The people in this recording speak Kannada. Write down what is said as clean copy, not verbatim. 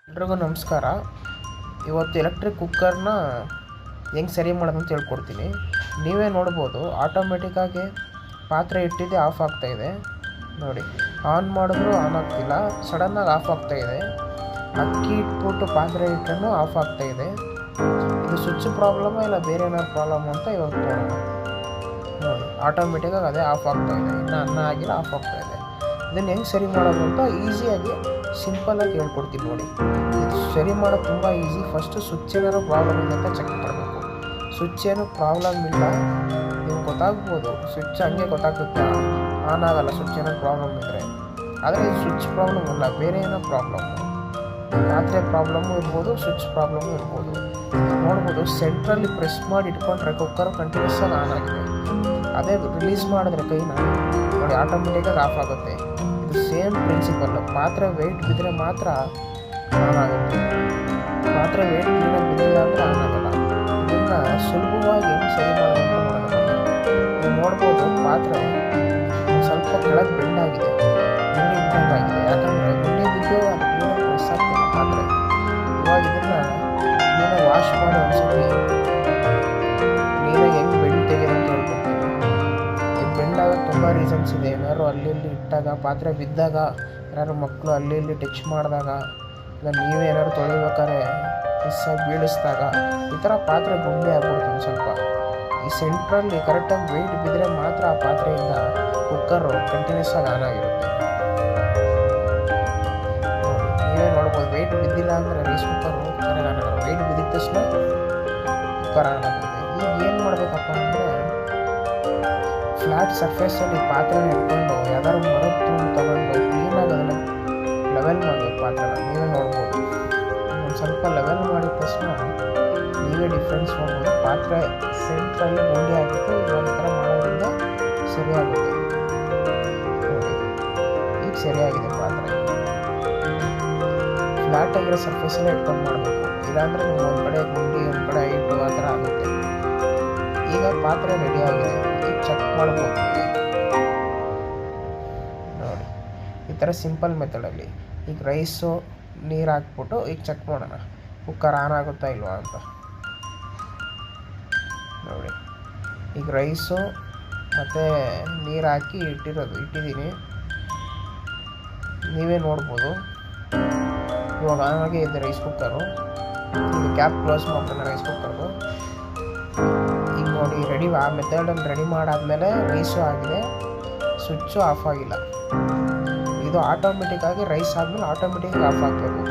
ಎಲ್ರಿಗೂ ನಮಸ್ಕಾರ. ಇವತ್ತು ಎಲೆಕ್ಟ್ರಿಕ್ ಕುಕ್ಕರ್ನ ಹೆಂಗೆ ಸರಿ ಮಾಡೋದು ಅಂತ ಹೇಳ್ಕೊಡ್ತೀನಿ. ನೀವೇ ನೋಡ್ಬೋದು, ಆಟೋಮೆಟಿಕ್ಕಾಗಿ ಪಾತ್ರೆ ಇಟ್ಟಿದ್ದೆ ಆಫ್ ಆಗ್ತಾಯಿದೆ ನೋಡಿ. ಆನ್ ಮಾಡಿದ್ರು ಆನ್ ಆಗ್ತಿಲ್ಲ, ಸಡನ್ನಾಗಿ ಆಫ್ ಆಗ್ತಾಯಿದೆ. ಅಕ್ಕಿ ಇಟ್ಬಿಟ್ಟು ಪಾತ್ರೆ ಇಟ್ಟರೂ ಆಫ್ ಆಗ್ತಾಯಿದೆ. ಇದು ಸ್ವಿಚ್ ಪ್ರಾಬ್ಲಮ್ ಇಲ್ಲ ಬೇರೆ ಏನಾದ್ರು ಪ್ರಾಬ್ಲಮ್ ಅಂತ ಇವಾಗ ನೋಡೋಣ. ನೋಡಿ, ಆಟೋಮೆಟಿಕ್ಕಾಗಿ ಅದೇ ಆಫ್ ಆಗ್ತಾಯಿದೆ, ಇನ್ನು ಅನ್ನ ಆಗಿಲ್ಲ ಆಫ್ ಆಗ್ತಾಯಿದೆ. ಇದನ್ನು ಹೆಂಗೆ ಸರಿ ಮಾಡೋದು ಅಂತ ಈಸಿಯಾಗಿ ಸಿಂಪಲ್ಲಾಗಿ ಹೇಳ್ಕೊಡ್ತೀನಿ ನೋಡಿ. ಇದು ಸರಿ ಮಾಡೋದು ತುಂಬ ಈಸಿ. ಫಸ್ಟು ಸ್ವಿಚ್ ಏನಾದ್ರು ಪ್ರಾಬ್ಲಮ್ ಇದೆ ಅಂತ ಚೆಕ್ ಮಾಡಬೇಕು. ಸ್ವಿಚ್ ಏನೂ ಪ್ರಾಬ್ಲಮ್ ಇಲ್ಲ, ನಿಮ್ಗೆ ಗೊತ್ತಾಗ್ಬೋದು. ಸ್ವಿಚ್ ಹಂಗೆ ಗೊತ್ತಾಗುತ್ತೆ, ಆನ್ ಆಗಲ್ಲ ಸ್ವಿಚ್ ಏನೋ ಪ್ರಾಬ್ಲಮ್ ಇದ್ದರೆ. ಆದರೆ ಇದು ಸ್ವಿಚ್ ಪ್ರಾಬ್ಲಮ್ ಇಲ್ಲ, ಬೇರೆ ಏನೋ ಪ್ರಾಬ್ಲಮ್ಮು, ಪಾತ್ರೆ ಪ್ರಾಬ್ಲಮ್ಮು ಇರ್ಬೋದು, ಸ್ವಿಚ್ ಪ್ರಾಬ್ಲಮ್ಮು ಇರ್ಬೋದು. ನೋಡ್ಬೋದು, ಸೆಂಟ್ರಲ್ಲಿ ಪ್ರೆಸ್ ಮಾಡಿ ಇಟ್ಕೊಂಡ್ರೆ ಕುಕ್ಕರ್ ಕಂಟಿನ್ಯೂಸ್ ಆಗಿ ಆನ್ ಆಗಿದೆ. ಅದೇ ರಿಲೀಸ್ ಮಾಡಿದ್ರೆ ಕೈನ ನೋಡಿ, ಆಟೋಮೆಟಿಕ್ಕಾಗಿ ಆಫ್ ಆಗುತ್ತೆ. ಇದು ಸೇಮ್ ಪ್ರಿನ್ಸಿಪಲ್ಲು. ಪಾತ್ರೆ ವೆಯ್ಟ್ ಬಿದ್ದರೆ ಮಾತ್ರ ಆನ್ ಆಗುತ್ತೆ, ಪಾತ್ರೆ ವೆಯ್ಟ್ ಕ್ಲೀನಾಗಿ ಬಿದ್ದಿಲ್ಲ ಅಂದರೆ ಆನ್ ಆಗಲ್ಲ. ಇದನ್ನು ಸುಲಭವಾಗಿ ಸರಿ ಮಾಡೋದು ನೀವು ನೋಡ್ಬೋದು. ಪಾತ್ರೆ ಸ್ವಲ್ಪ ಕೆಳಗೆ ಬೆಂಡಾಗಿದೆ, ಗುಂಡಿ ಬಿದ್ದಂಗಾಗಿದೆ. ಯಾಕಂದರೆ ಗುಂಡಿ ಬಿದ್ದು ಅದು ಕ್ಲೀನಾಗಿ ಪ್ರೆಸ್ ಆಗ್ತಿಲ್ಲ ಪಾತ್ರೆ. ಇವಾಗ ಇದನ್ನು ಕ್ಲೀನಾಗಿ ವಾಶ್ ಮಾಡಿ ಒಂದ್ಸತಿ ಕ್ಲೀನಾಗಿ ಹೆಂಗೆ ಬೆಂಡ್ ತೆಗೆದು ಅಂತ ಹೇಳ್ಕೊಡ್ತೀನಿ. ಇದು ಬೆಂಡಾಗೋಕ್ಕೆ ತುಂಬ ರೀಸನ್ಸ್ ಇದೆ. ಏನಾದ್ರು ಅಲ್ಲಿ ಇಲ್ಲಿ ಇಟ್ಟಾಗ, ಪಾತ್ರೆ ಬಿದ್ದಾಗ, ಏನಾದ್ರು ಮಕ್ಕಳು ಅಲ್ಲಿ ಇಲ್ಲಿ ಟಚ್ ಮಾಡಿದಾಗ, ಇಲ್ಲ ನೀವೇ ಏನಾದ್ರು ತೊಳಿಬೇಕಾದ್ರೆ ಮಿಸ್ಸಾಗಿ ಬೀಳಿಸಿದಾಗ ಈ ಥರ ಪಾತ್ರೆ ಗುಂಡಿ ಆಗ್ಬಿಡ್ತೀನಿ. ಸ್ವಲ್ಪ ಈ ಸೆಂಟ್ರಲ್ಲಿ ಕರೆಕ್ಟಾಗಿ ವೆಯ್ಟ್ ಬಿದ್ದರೆ ಮಾತ್ರ ಆ ಪಾತ್ರೆಯಿಂದ ಕುಕ್ಕರು ಕಂಟಿನ್ಯೂಸ್ ಆಗಿ ಆನ್ ಆಗಿರುತ್ತೆ. ನೀವೇ ನೋಡ್ಬೋದು, ವೆಯ್ಟ್ ಬಿದ್ದಿಲ್ಲ ಅಂದರೆ ರೈಸ್ ಕುಕ್ಕರು ಸರಿಯಾಗಿ ಆನ್ ಆಗಲ್ಲ. ವೆಯ್ಟ್ ಬಿದ್ದಿದ ತಕ್ಷಣ ಕುಕ್ಕರ್ ಆನ್ ಆಗುತ್ತೆ. ಈಗ ಏನು ಮಾಡಬೇಕಪ್ಪ ಅಂದರೆ, ಫ್ಲ್ಯಾಟ್ ಸರ್ಫೇಸಲ್ಲಿ ಪಾತ್ರೆನ ಇಟ್ಕೊಂಡು ಯಾವ್ದಾದ್ರು ಮರದ ತುಂಡು ತೊಗೊಂಡು ಕ್ಲೀನಾಗಿ ಅದನ್ನು ಲೆವೆಲ್ ಮಾಡಬೇಕು ಪಾತ್ರೆನ. ನೀವೇ ನೋಡ್ಬೋದು, ಒಂದು ಸ್ವಲ್ಪ ಲೆವೆಲ್ ಮಾಡಿದ ತಕ್ಷಣ ನೀವೇ ಡಿಫ್ರೆನ್ಸ್ ನೋಡ್ಬೋದು. ಪಾತ್ರೆ ಸೆಂಟ್ರಲ್ಲಿ ಗುಂಡಿ ಆಗಿತ್ತು, ಇವಾಗ ಈ ಥರ ಮಾಡೋದ್ರಿಂದ ಸರಿಯಾಗುತ್ತೆ ನೋಡಿ. ಈಗ ಸರಿಯಾಗಿದೆ ಪಾತ್ರೆ. ಫ್ಲ್ಯಾಟ್ ಆಗಿರೋ ಸರ್ಫೇಸಲ್ಲೇ ಇಟ್ಕೊಂಡು ಮಾಡಬೇಕು, ಇಲ್ಲಾಂದರೆ ನೀವು ಒಂದು ಕಡೆ ಗುಂಡಿ ಒಂದು ಕಡೆ ಹೈಟು ಆ ಥರ ಆಗುತ್ತೆ. ಈಗ ಪಾತ್ರೆ ರೆಡಿ ಆಗಿದೆ, ಈಗ ಚೆಕ್ ಮಾಡ್ಬೋದು ನೋಡಿ. ಈ ಥರ ಸಿಂಪಲ್ ಮೆಥಡಲ್ಲಿ ಈಗ ರೈಸು ನೀರು ಹಾಕ್ಬಿಟ್ಟು ಈಗ ಚೆಕ್ ಮಾಡೋಣ ಕುಕ್ಕರ್ ಆನ್ ಆಗುತ್ತಾ ಇಲ್ವಾ ಅಂತ ನೋಡಿ. ಈಗ ರೈಸು ಮತ್ತು ನೀರು ಹಾಕಿ ಇಟ್ಟಿದ್ದೀನಿ, ನೀವೇ ನೋಡ್ಬೋದು. ಇವಾಗ ಆನಾಗೆ ಇದೆ ರೈಸ್ ಕುಕ್ಕರು. ಈಗ ಕ್ಯಾಪ್ ಕ್ಲೋಸ್ ಮಾಡ್ತಾನೆ ರೈಸ್ ಕುಕ್ಕರ್ದು. ಈಗ ನೋಡಿ, ರೆಡಿ ಆ ಮೆಥಡಲ್ಲಿ ರೆಡಿ ಮಾಡಾದಮೇಲೆ ರೈಸು ಆಗಿದೆ, ಸ್ವಿಚ್ಚು ಆಫ್ ಆಗಿಲ್ಲ. ಇದು ಆಟೋಮೆಟಿಕ್ಕಾಗಿ ರೈಸ್ ಆದಮೇಲೆ ಆಟೋಮೆಟಿಕ್ಕಾಗಿ ಆಫ್ ಆಗಬೇಕು.